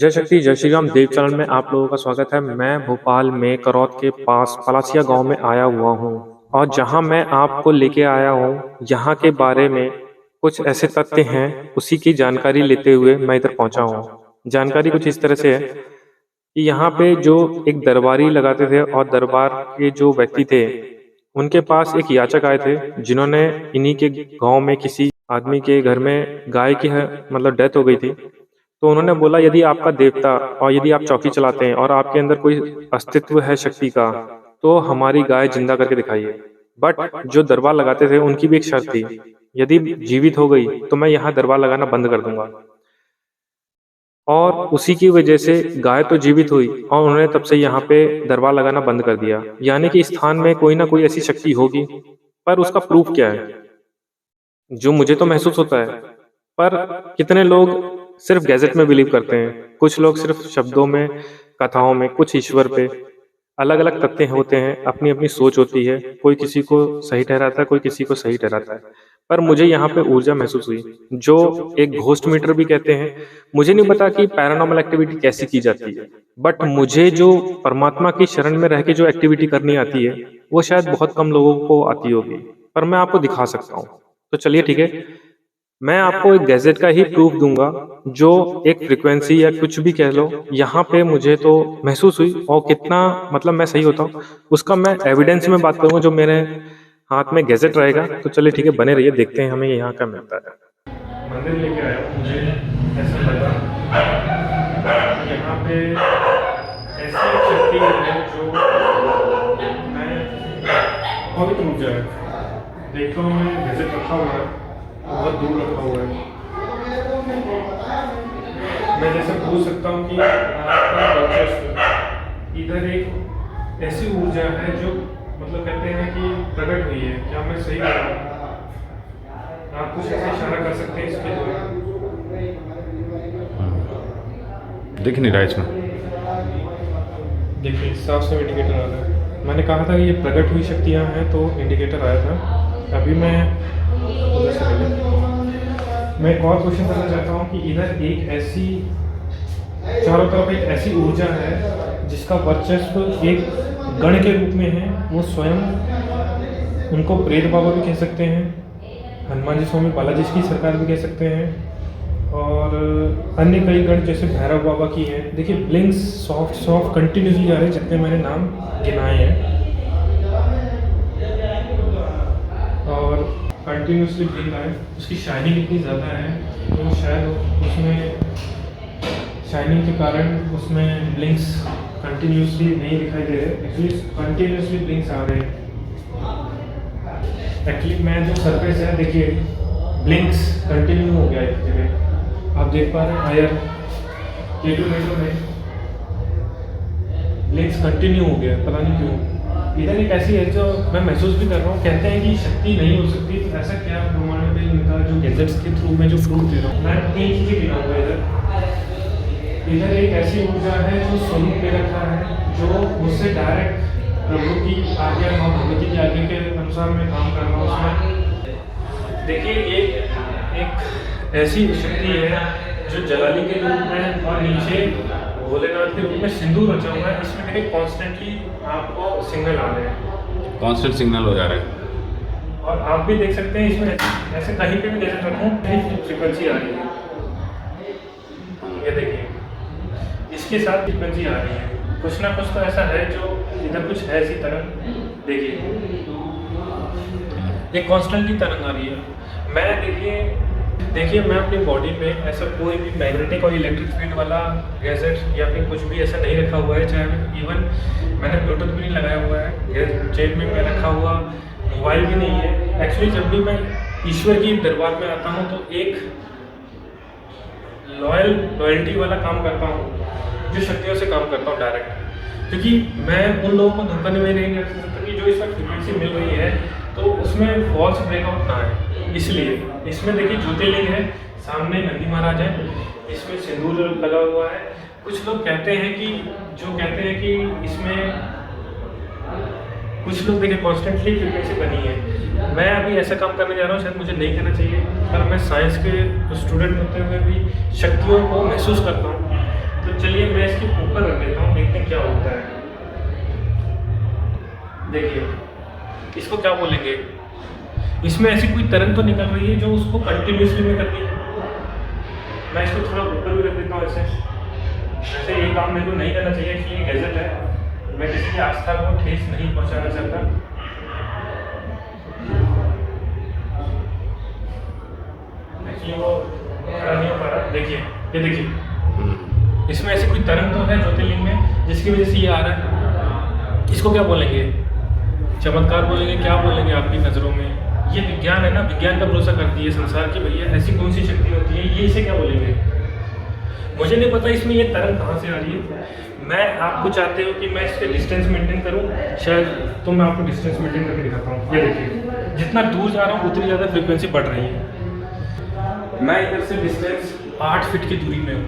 जय शक्ति जय श्री राम देव चरण में आप लोगों का स्वागत है। मैं भोपाल में करौद के पास पलासिया गांव में आया हुआ हूं और जहां मैं आपको लेके आया हूं यहाँ के बारे में कुछ ऐसे तथ्य हैं, उसी की जानकारी लेते हुए मैं इधर पहुंचा हूं। जानकारी कुछ इस तरह से है कि यहाँ पे जो एक दरबारी लगाते थे और दरबार के जो व्यक्ति थे उनके पास एक याचक आए थे जिन्होंने इन्हीं के गांव में किसी आदमी के घर में गाय की मतलब डेथ हो गई थी। तो उन्होंने बोला यदि आपका देवता और यदि आप चौकी चलाते हैं और आपके अंदर कोई अस्तित्व है शक्ति का तो हमारी गाय जिंदा करके दिखाइए। बट जो दरबार लगाते थे उनकी भी एक शर्त थी, यदि जीवित हो गई तो मैं यहाँ दरबार लगाना बंद कर दूंगा। और उसी की वजह से गाय तो जीवित हुई और उन्होंने तब से यहाँ पे दरबार लगाना बंद कर दिया। यानी कि स्थान में कोई ना कोई ऐसी शक्ति होगी, पर उसका प्रूफ क्या है जो मुझे तो महसूस होता है। पर कितने लोग सिर्फ गैजेट में बिलीव करते हैं, कुछ लोग सिर्फ शब्दों में, कथाओं में, कुछ ईश्वर पे। अलग अलग तथ्य होते हैं, अपनी अपनी सोच होती है, कोई किसी को सही ठहराता है, कोई किसी को सही ठहराता है। पर मुझे यहाँ पे ऊर्जा महसूस हुई जो एक घोस्ट मीटर भी कहते हैं। मुझे नहीं पता कि पैरानॉर्मल एक्टिविटी कैसे की जाती है, बट मुझे जो परमात्मा की शरण में रह के जो एक्टिविटी करनी आती है वो शायद बहुत कम लोगों को आती होगी, पर मैं आपको दिखा सकता हूँ। तो चलिए ठीक है, मैं आपको एक गैजेट का ही प्रूफ दूंगा जो एक फ्रीक्वेंसी या कुछ भी कह लो यहाँ पे मुझे तो महसूस हुई। और कितना मतलब मैं सही होता हूँ उसका मैं एविडेंस में बात करूंगा जो मेरे हाथ में गैजेट रहेगा। तो चलिए ठीक है, बने रहिए, देखते हैं हमें यहाँ का मिलता है। मंदिर लेके आया हूँ, मुझे ऐसा लगा यहाँ पे ऐसी शक्ति है जो मैं बहुत ऊर्जा है। देखता हूँ मैं गैजेट रखा हुआ है, बहुत दूर रखा हुआ है। मैं जैसे पूछ सकता हूँ कि आपका वर्चस्व, इधर एक ऐसी ऊर्जा है जो मतलब कहते हैं कि प्रकट हुई है। क्या मैं सही कर रहा हूँ? आप कुछ ऐसे इशारा कर सकते हैं इसके द्वारा? दिख नहीं रहा इसमें। देखिए साफ साफ इंडिकेटर आ रहा है। मैंने कहा था कि ये प्रकट हुई शक्तियाँ हैं तो इंडिकेटर आया था। अभी मैं उधर से मैं एक और क्वेश्चन करना चाहता हूँ कि इधर एक ऐसी चारों तरफ एक ऐसी ऊर्जा है जिसका वर्चस्व एक गण के रूप में है। वो स्वयं, उनको प्रेत बाबा भी कह सकते हैं, हनुमान जी स्वामी बालाजी की सरकार भी कह सकते हैं, और अन्य कई गण जैसे भैरव बाबा की है। देखिए ब्लिंक्स सॉफ्ट सॉफ्ट कंटिन्यूसली आ रहे हैं जितने मैंने नाम गिनाए हैं, और कंटिन्यूसली ब्लिंक आए। उसकी शाइनिंग इतनी ज़्यादा है तो शायद उसमें शाइनिंग के कारण उसमें ब्लिंक्स कंटिन्यूसली नहीं दिखाई दे रहे। एक्चुअली कंटिन्यूसली ब्लिंक्स आ रहे हैं। एक्चुअली मैं जो सरफेस है देखिए ब्लिंक्स कंटिन्यू हो गया एक जगह, आप देख पा रहे हैं हायर किलोमीटर में ब्लिंक्स कंटिन्यू हो गया, पता नहीं क्यों। इधर एक ऐसी है जो मैं महसूस भी कर रहा हूँ। कहते हैं कि शक्ति नहीं हो सकती, तो ऐसा क्या प्रमाण है इनका जो गैजेट्स के थ्रू मैं जो प्रूफ दे रहा हूँ। मैं 3 चीज़ें गिनाऊंगा इधर एक ऐसी ऊर्जा है जो स्वरूप पे रखा है, जो मुझसे डायरेक्ट प्रभु की आज्ञा, माँ भगवती की आज्ञा के अनुसार मैं काम कर रहा हूँ उसमें। देखिए ये एक ऐसी शक्ति है जो जलाली के रूप में और नीचे भोलेनाथ के रूप में सिंदूर रचा हुआ है। इसमें देखिए कॉन्स्टेंटली आपको सिग्नल आ रहे हैं, कांस्टेंट सिग्नल हो जा रहा है। और आप भी देख सकते हैं इसमें ऐसे कहीं पे भी देख रखूँ कहीं फ्रिक्वेंसी आ रही है। ये देखिए इसके साथ फ्रिक्वेंसी आ रही है, कुछ ना कुछ तो ऐसा है जो इधर कुछ है ऐसी तरंग। देखिए ये कॉन्स्टेंटली तरंग आ रही है। मैं देखिए मैं अपनी बॉडी में ऐसा कोई भी मैग्नेटिक और इलेक्ट्रिक फील्ड वाला गैजेट या फिर कुछ भी ऐसा नहीं रखा हुआ है। चाहे इवन मैंने ब्लूटूथ भी नहीं लगाया हुआ है, जेब में मैं रखा हुआ मोबाइल भी नहीं है। एक्चुअली जब भी मैं ईश्वर की दरबार में आता हूँ तो एक लॉयल्टी वाला काम करता हूँ, जो शक्तियों से काम करता हूँ डायरेक्ट, क्योंकि मैं उन लोगों को धोखा नहीं कर सकता कि जो इस वक्त फ्रिक्वेंसी मिल रही है तो उसमें फॉल्स ब्रेकआउट ना आए। इसलिए इसमें देखिए ज्योतिर्लिंग है, सामने नंदी महाराज है, इसमें सिंदूर लगा हुआ है। कुछ लोग कहते हैं कि इसमें कुछ लोग देखिए कॉन्स्टेंटली फ्रिक्वेंसी बनी है। मैं अभी ऐसा काम करने जा रहा हूँ, शायद मुझे नहीं करना चाहिए, पर मैं साइंस के स्टूडेंट होते हुए भी शक्तियों को महसूस करता हूँ। तो ऊपर रख देता हूँ, देखते हैं क्या होता है। देखिए इसको क्या बोलेंगे, इसमें ऐसी कोई तरंग तो निकल रही है जो उसको कंटिन्यूसली में करती है। मैं इसको थोड़ा ऊपर भी रख देता हूँ ऐसे। वैसे ये काम मेरे को नहीं करना चाहिए कि ये गैजेट है, मैं किसी की आस्था को ठेस नहीं पहुँचाना चाहता। देखिए वो खड़ा नहीं हो पा रहा, देखिए ये देखिए इसमें ऐसी कोई तरंग तो है ज्योतिर्लिंग में जिसकी वजह से ये आ रहा है। इसको क्या बोलेंगे, चमत्कार बोलेंगे, क्या बोलेंगे आपकी नज़रों में? ये विज्ञान है ना, विज्ञान का भरोसा करती है संसार की, भैया ऐसी कौन सी शक्ति होती है, ये इसे क्या बोलेंगे? मुझे नहीं पता इसमें ये तरंग कहाँ से आ रही है। मैं आपको चाहते हो कि मैं इसके डिस्टेंस मेंटेन करूँ शायद, तो मैं आपको डिस्टेंस मेंटेन करके दिखाता हूँ। ये देखिए जितना दूर जा रहा हूँ उतनी ज़्यादा फ्रिक्वेंसी बढ़ रही है। मैं इधर से डिस्टेंस 8 फीट की दूरी में हूँ,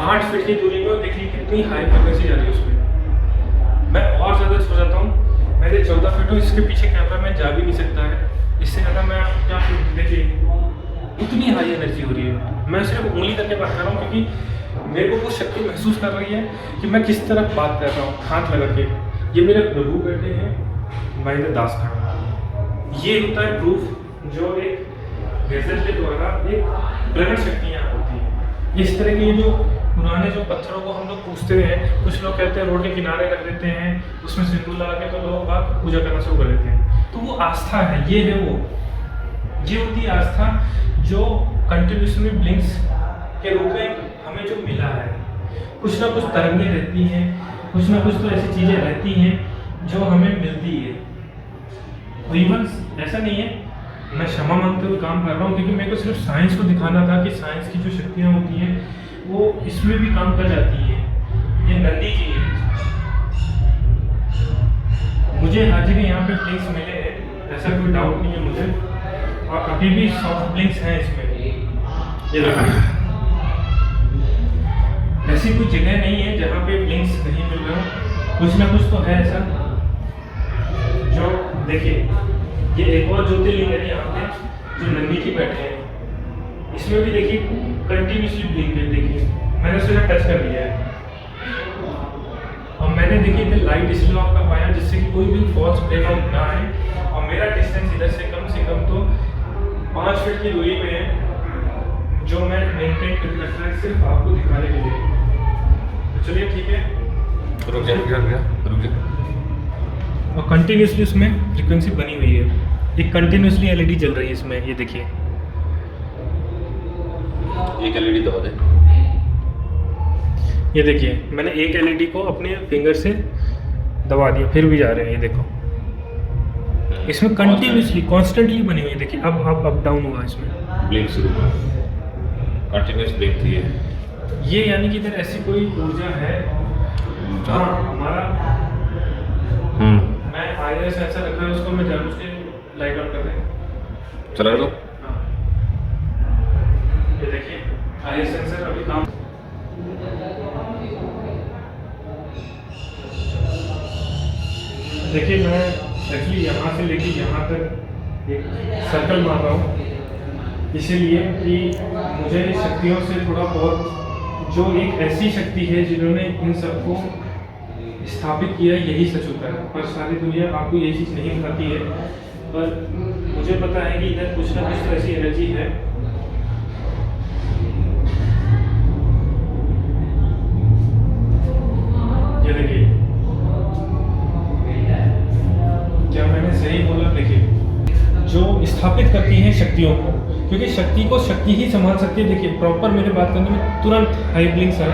8 फीट की दूरी में, देखिए कितनी हाई फ्रिक्वेंसी जा रही है उसमें। मैं और ज़्यादा सो जाता हूँ, मेरे 14 फीट हूँ, इसके पीछे कैमरा मैन जा भी नहीं सकता है। इससे ज़्यादा मैं आपको क्या देखिए उतनी हाई एनर्जी हो रही है। मैं सिर्फ उंगली करके बात कर रहा हूँ क्योंकि मेरे को वो शक्ति महसूस कर रही है कि मैं किस तरह बात कर रहा हूँ, हाथ लगा के। ये मेरे प्रभु बैठे हैं, महेंद्र दास खड़ा। ये होता है प्रूफ जो एक गैजेट के द्वारा एक प्रकट शक्तियाँ होती हैं। इस तरह के जो पुराने जो पत्थरों को हम लोग पूछते हैं, कुछ लोग कहते हैं रोड के किनारे रख देते हैं, उसमें सिंदूर लगा के तो लोग बात पूजा करना शुरू कर देते हैं। तो वो आस्था है, ये है वो, ये होती है आस्था जो कंटिन्यूसली ब्लिंक्स के रूप में हमें जो मिला है। कुछ ना कुछ तरंगें रहती हैं, कुछ ना कुछ तो ऐसी चीज़ें रहती हैं जो हमें मिलती है। तो इवन ऐसा नहीं है, मैं क्षमा मांगते हुए काम कर रहा हूँ क्योंकि मेरे को सिर्फ साइंस को दिखाना था कि साइंस की जो शक्तियाँ होती हैं वो इसमें भी काम कर जाती है। ये नंदी जी है, मुझे हर जगह यहाँ पे ब्लिंक्स मिले हैं, ऐसा कोई डाउट नहीं है मुझे, और अभी भी सॉफ्ट ब्लिंक्स हैं इसमें। ये देखो ऐसी कोई जगह नहीं है जहाँ पे ब्लिंक्स नहीं मिल रहे हो, कुछ ना कुछ तो है ऐसा जो देखिए। ये एक और ज्योतिर्लिंग है यहाँ पे जो नंदी जी बैठे हैं, इसमें भी देखिए कंटिन्यूसली ब्लिंक है। देखिए मैंने उसे टच कर लिया है और मैंने देखिए इधर लाइट इसलिए ऑफ कर पाया जिससे कि कोई भी फॉल्स ब्रेकआउट ना आए, और मेरा डिस्टेंस इधर से कम तो 5 फीट की दूरी में है जो मैं मेंटेन करके रखना है सिर्फ आपको दिखाने के लिए। तो चलिए ठीक है, रुक जा। और कंटिन्यूसली उसमें फ्रीक्वेंसी बनी हुई है, एक कंटिन्यूसली एलईडी जल रही है इसमें। ये देखिए एक एलईडी दबा दे। ये देखिए मैंने एक एलईडी को अपने फिंगर से दबा दिया, फिर भी जा रहे हैं। ये देखो इसमें कंटिन्यूसली कॉन्स्टेंटली बनी हुई है। देखिए अब अप डाउन हुआ इसमें, ब्लिंक शुरू कंटिन्यूस ब्लिंक थी ये यानी कि इधर ऐसी कोई ऊर्जा है। हाँ हमारा मैं आईआरएस ऐसा रखा है, उसको मैं जानबूझ के लाइट ऑन कर दें, चला दो। हाँ ये देखिए आईआरएस सेंसर अभी काम। देखिए मैं एक्चुअली यहाँ से लेके यहाँ तक एक सर्कल मार रहा हूँ, इसीलिए कि मुझे शक्तियों से थोड़ा बहुत, जो एक ऐसी शक्ति है जिन्होंने इन सबको स्थापित किया, यही सच होता है। पर सारी दुनिया आपको ये चीज़ नहीं बताती है, पर मुझे पता है कि इधर कुछ ना कुछ तो ऐसी एनर्जी है। ये देखिए क्या मैंने सही बोला? देखिए जो स्थापित करती हैं शक्तियों को, क्योंकि शक्ति को शक्ति ही संभाल सकती है। देखिए प्रॉपर मेरे बात करने में तुरंत हाई ब्लिंक्स है,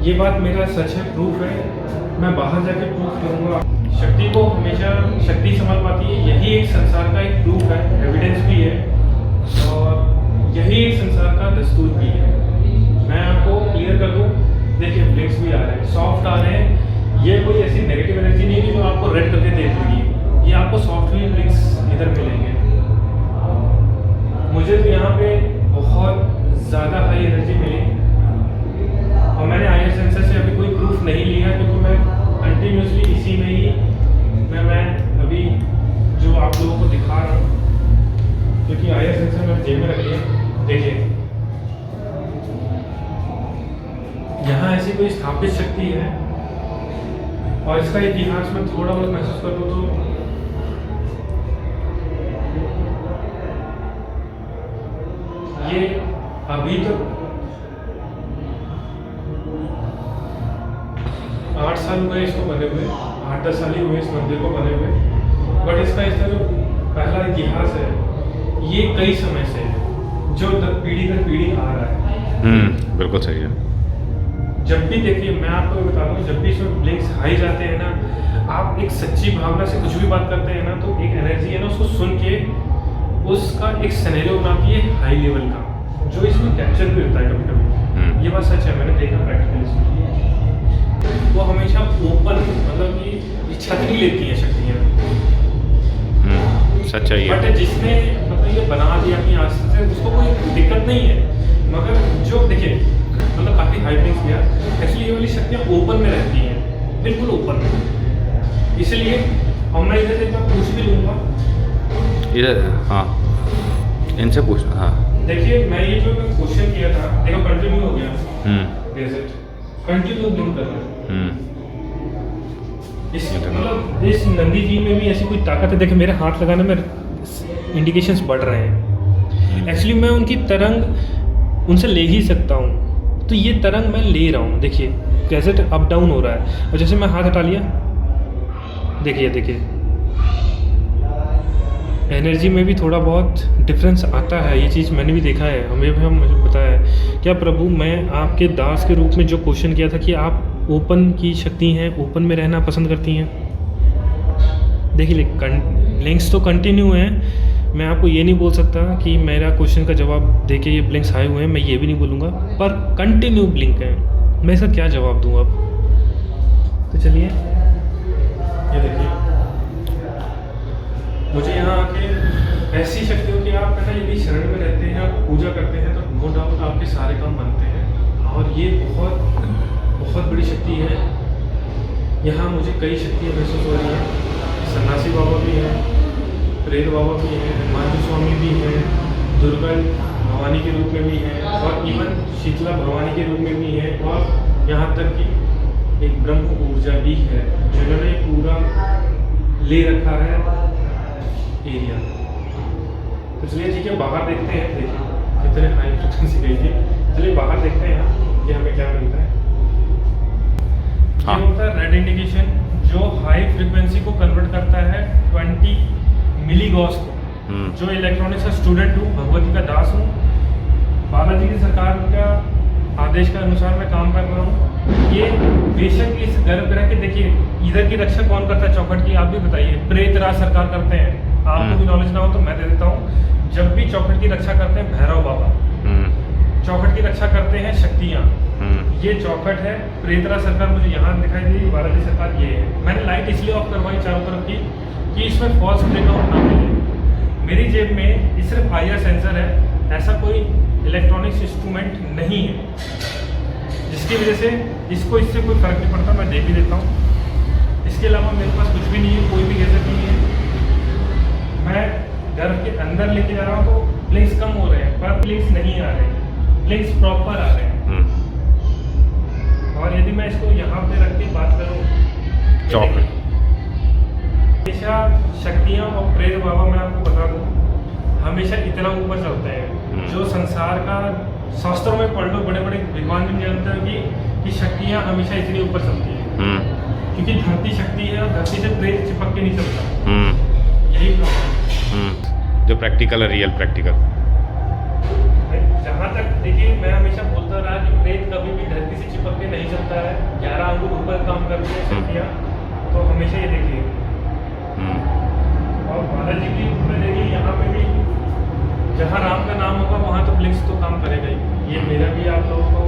ये बात मेरा सच है, प्रूफ है, मैं बाहर जाके प्रूफ करूँगा। शक्ति को हमेशा शक्ति संभाल पाती है, यही एक संसार का एक प्रूफ है, एविडेंस भी है, और यही एक संसार का दस्तूर भी है। मैं आपको क्लियर कर दूँ, देखिए ब्लिंक्स भी आ रहे हैं, सॉफ्ट आ रहे हैं। ये कोई ऐसी नेगेटिव एनर्जी नहीं है जो आपको रेड करके दे देगी, ये आपको सॉफ्टवेयर ब्लिंक्स इधर मिलेंगे। मुझे तो यहाँ पे बहुत ज़्यादा हाई एनर्जी मिली, और मैंने आईआर सेंसर से अभी कोई प्रूफ नहीं लिया क्योंकि मैं कंटिन्यूसली इसी में ही मैं अभी जो आप लोगों को दिखा रहा हूँ, क्योंकि आईआर सेंसर मैंने जेब में रख लिया। देखिए यहाँ ऐसी कोई स्थापित शक्ति है, और इसका इतिहास में थोड़ा बहुत महसूस करूँ तो ये अभी तो 8 साल हुए इसको बने हुए, 8-10 साल ही हुए इस मंदिर को बने हुए, बट इसका जो पहला इतिहास है ये कई समय से है, जो पीढ़ी दर पीढ़ी आ रहा है। बिल्कुल सही है। जब भी देखिए, मैं आपको बता दूं, जब भी इसमें ब्लिंक्स हाई जाते हैं ना, आप एक सच्ची भावना से कुछ भी बात करते हैं ना, तो एक एनर्जी है ना, उसको सुन के उसका एक सिनेरियो बनाती है हाई लेवल का, जो इसमें कैप्चर भी होता है कभी कभी। ये बात सच है, मैंने देखा प्रैक्टिकली। वो हमेशा ओपन, मतलब कि छतरी लेती हैं शक्तियाँ। सच है ये। बट जिसने मतलब ये बना दिया अपनी आस्था से, उसको कोई दिक्कत नहीं है, मगर जो देखिए मतलब काफ़ी हाई ब्लिंक्स किया, एक्चुअली ये वाली शक्तियाँ ओपन में रहती हैं, बिल्कुल ओपन में। इसलिए हम मैं इधर एक बार पूछ भी लूँगा इधर। हाँ, इनसे पूछना। हाँ देखिए, मैं ये जो क्वेश्चन किया था, देखो कंटिन्यू हो गया। कंटिन्यू ब्लिंक कर रहा है। इस मतलब इस नंदी जी में भी ऐसी कोई ताकत है। देखिए मेरे हाथ लगाने में इंडिकेशंस बढ़ रहे हैं। एक्चुअली मैं उनकी तरंग उनसे ले ही सकता हूँ, तो ये तरंग मैं ले रहा हूँ। देखिए कैसे अप डाउन हो रहा है, और जैसे मैं हाथ हटा लिया, देखिए एनर्जी में भी थोड़ा बहुत डिफरेंस आता है। ये चीज़ मैंने भी देखा है, हमें भी मुझे पता है। क्या प्रभु, मैं आपके दास के रूप में जो क्वेश्चन किया था कि आप ओपन की शक्ति हैं, ओपन में रहना पसंद करती हैं, देखिए ब्लिंक्स तो कंटिन्यू हैं। मैं आपको ये नहीं बोल सकता कि मेरा क्वेश्चन का जवाब देके ये ब्लिंक्स हाई हुए हैं, मैं ये भी नहीं बोलूँगा, पर कंटिन्यू ब्लिंक है। मैं इसका क्या जवाब दूँ अब? तो चलिए ये देखिए, मुझे यहाँ आके ऐसी शक्तियों की आप है ना, यदि शरण में रहते हैं, आप पूजा करते हैं, तो नो डाउट आपके सारे काम बनते हैं। और ये बहुत बहुत बड़ी शक्ति है। यहाँ मुझे कई शक्तियाँ महसूस हो रही हैं। सन्यासी बाबा भी हैं, प्रेत बाबा भी हैं, मानवी स्वामी भी हैं, दुर्गा भवानी के रूप में भी हैं, और इवन शीतला भवानी के रूप में भी हैं, और यहाँ तक कि एक ब्रह्म ऊर्जा भी है, जिन्होंने पूरा ले रखा है एरिया। तो चलिए ठीक है, बाहर देखते हैं। देखिए कितने हाई फ्रिक्वेंसी गई थी। चलिए बाहर देखते हैं कि हमें क्या मिलता है। हाँ। ये होता है रेड इंडिकेशन, जो हाई फ्रिक्वेंसी को कन्वर्ट करता है 20 मिली गॉस को। जो इलेक्ट्रॉनिक्स का स्टूडेंट हूँ, भगवती का दास हूँ, बालाजी की सरकार का आदेश के अनुसार मैं काम कर रहा हूँ। ये बेशक इस गर्भ ग्रह के, देखिए इधर की रक्षा कौन करता है चौखट की, आप भी बताइए। प्रेत राज सरकार करते हैं। आपको भी नॉलेज ना हो तो मैं दे देता हूँ। जब भी चौखट की रक्षा करते हैं भैरव बाबा, चौखट की रक्षा करते हैं शक्तियाँ। ये चौखट है। प्रेतरा सरकार मुझे यहाँ दिखाई दी, बालाजी सरकार ये है। मैंने लाइट इसलिए ऑफ करवाई चारों तरफ की कि इसमें फॉल्स ब्रेकआउट ना मिले। मेरी जेब में ये सिर्फ IR सेंसर है, ऐसा कोई इलेक्ट्रॉनिक्स इंस्ट्रूमेंट नहीं है, जिसकी वजह से इसको इससे कोई फर्क नहीं पड़ता। मैं दे भी देता हूँ। इसके अलावा मेरे पास कुछ भी नहीं है, कोई भी गैजेट नहीं है। मैं घर के अंदर लेके जा रहा हूँ तो ब्लिंक्स कम हो रहे हैं, पर ब्लिंक्स नहीं आ रहे, ब्लिंक्स प्रॉपर आ रहे हैं। और यदि मैं इसको यहाँ पे रख के बात करूँ, हमेशा शक्तियाँ और प्रेत बाबा, मैं आपको बता दूँ, हमेशा इतना ऊपर चलते हैं। जो संसार का शास्त्रों में पढ़ लो, बड़े बड़े विद्वान भी जानते हैं कि शक्तियाँ हमेशा इतनी ऊपर चलती हैं, क्योंकि धरती शक्ति है और धरती से प्रेत चिपक के नहीं चलता। यही जो प्रैक्टिकल है, रियल प्रैक्टिकल। जहाँ तक देखिए, मैं हमेशा बोलता रहा कि प्रेत कभी भी धरती से चिपक के नहीं चलता है। 11 अंगुल ऊपर काम करती है शक्तियाँ, तो हमेशा ये देखिए। और बालाजी की ऊपर देखिए, यहाँ पे भी जहाँ राम का नाम होगा वहाँ तो ब्लिंक्स तो काम करेगा ही। ये मेरा भी आप लोगों को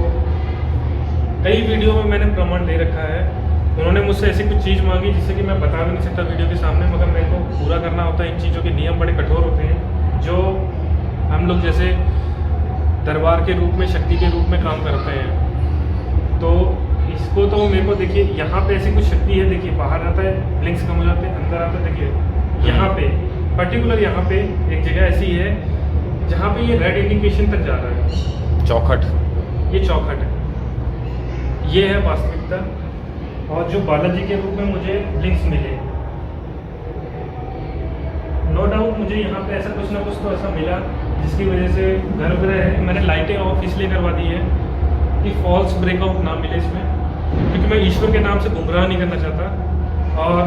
कई वीडियो में मैंने प्रमाण दे रखा है। उन्होंने मुझसे ऐसी कुछ चीज़ मांगी जिससे कि मैं बता भी नहीं सकता वीडियो के सामने, मगर मेरे को पूरा करना होता है। इन चीज़ों के नियम बड़े कठोर होते हैं, जो हम लोग जैसे दरबार के रूप में, शक्ति के रूप में काम करते हैं। तो इसको तो मेरे को देखिए, यहाँ पे ऐसी कुछ शक्ति है। देखिए बाहर आता है, ब्लिंक्स कम हो जाते हैं, अंदर आता है। देखिए यहाँ पे पर्टिकुलर, यहाँ पे एक जगह ऐसी है जहाँ पे ये रेड इंडिकेशन तक जा रहा है। चौखट, ये चौखट है। ये है वास्तविकता, और जो बालाजी के रूप में मुझे लिंक्स मिले, नो डाउट मुझे यहाँ पे ऐसा कुछ ना कुछ तो ऐसा मिला जिसकी वजह से गर्भगृह है, मैंने लाइटें ऑफ इसलिए करवा दी है कि फॉल्स ब्रेकआउट ना मिले इसमें, क्योंकि मैं ईश्वर के नाम से गुमराह नहीं करना चाहता। और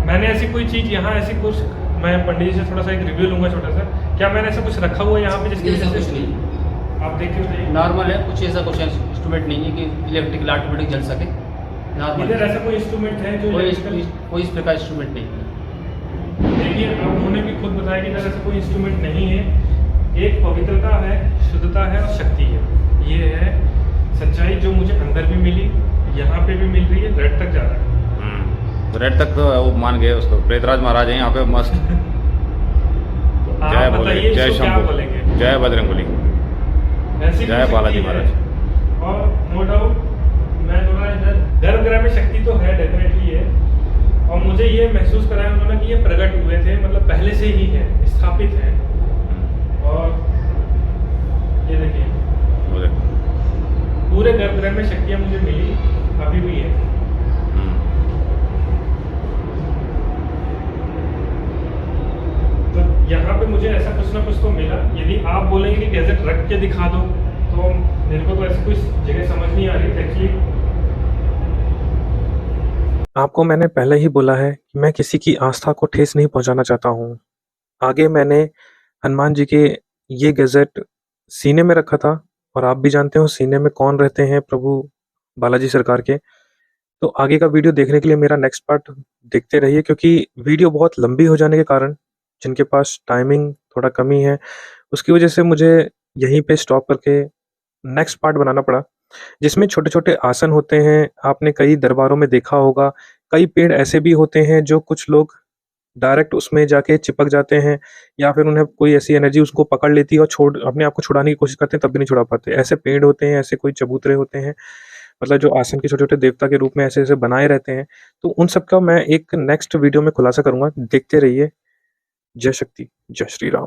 मैंने ऐसी कोई चीज़ यहाँ ऐसी कुछ, मैं पंडित जी से थोड़ा सा एक रिव्यू लूँगा छोटा सा, क्या मैंने ऐसा कुछ रखा हुआ है यहाँ पे जिसकी ऐसा वजह कुछ से नहीं, आप देख के बताइए। नॉर्मल है, कुछ ऐसा कुछ इंस्ट्रूमेंट नहीं है कि इलेक्ट्रिकल ऑटोमेटिक जल सके, नॉर्मल इधर ऐसा कोई इंस्ट्रूमेंट है जो कोई इस प्रकार इंस्ट्रूमेंट नहीं है। देखिए, अब उन्होंने भी खुद बताया कि इधर ऐसा कोई इंस्ट्रूमेंट नहीं है, एक पवित्रता है, शुद्धता है और शक्ति है। ये है सच्चाई जो मुझे अंदर भी मिली, यहाँ पे भी मिल रही है, रेड तक जा रहा है। तो रेड तक तो वो मान गए उसको, प्रेतराज महाराज हैं यहाँ पे मस्त। तो जय आप बोले, बताइए जय इसको क्या शंभू, बोलेंगे? जय बजरंगबली, ऐसी जय कोई बालाजी शक्ति है। महाराज। और नो डाउट मैं थोड़ा इधर गर्भगृह में शक्ति तो है, डेफिनेटली है, और मुझे ये महसूस कराया उन्होंने कि ये प्रकट हुए थे, मतलब पहले से ही है, स्थापित है। और ये देखिए वो देखो। पूरे गर्भगृह में शक्तियाँ मुझे मिली, अभी भी है। तो यहाँ पे मुझे ऐसा कुछ ना कुछ तो मिला। यदि आप बोलेंगे कि गैजेट रख के दिखा दो, तो मेरे को तो ऐसी कुछ जगह समझ नहीं आ रही एक्चुअली। आपको मैंने पहले ही बोला है कि मैं किसी की आस्था को ठेस नहीं पहुंचाना चाहता हूँ। आगे मैंने हनुमान जी के ये गैजेट सीने में रखा था, और आप भी जानते हो सीने में कौन रहते हैं, प्रभु बालाजी सरकार के। तो आगे का वीडियो देखने के लिए मेरा नेक्स्ट पार्ट देखते रहिए, क्योंकि वीडियो बहुत लंबी हो जाने के कारण, जिनके पास टाइमिंग थोड़ा कमी है, उसकी वजह से मुझे यहीं पे स्टॉप करके नेक्स्ट पार्ट बनाना पड़ा, जिसमें छोटे-छोटे आसन होते हैं। आपने कई दरबारों में देखा होगा, कई पेड़ ऐसे भी होते हैं जो कुछ लोग डायरेक्ट उसमें जाके चिपक जाते हैं, या फिर उन्हें कोई ऐसी एनर्जी उसको पकड़ लेती है और छोड़ अपने आप को छुड़ाने की कोशिश करते हैं, तब भी नहीं छुड़ा पाते। ऐसे पेड़ होते हैं, ऐसे कोई चबूतरे होते हैं, मतलब जो आसन के छोटे-छोटे देवता के रूप में ऐसे-ऐसे बनाए रहते हैं। तो उन सब का मैं एक नेक्स्ट वीडियो में खुलासा करूँगा, देखते रहिए। जय शक्ति, जय श्री राम।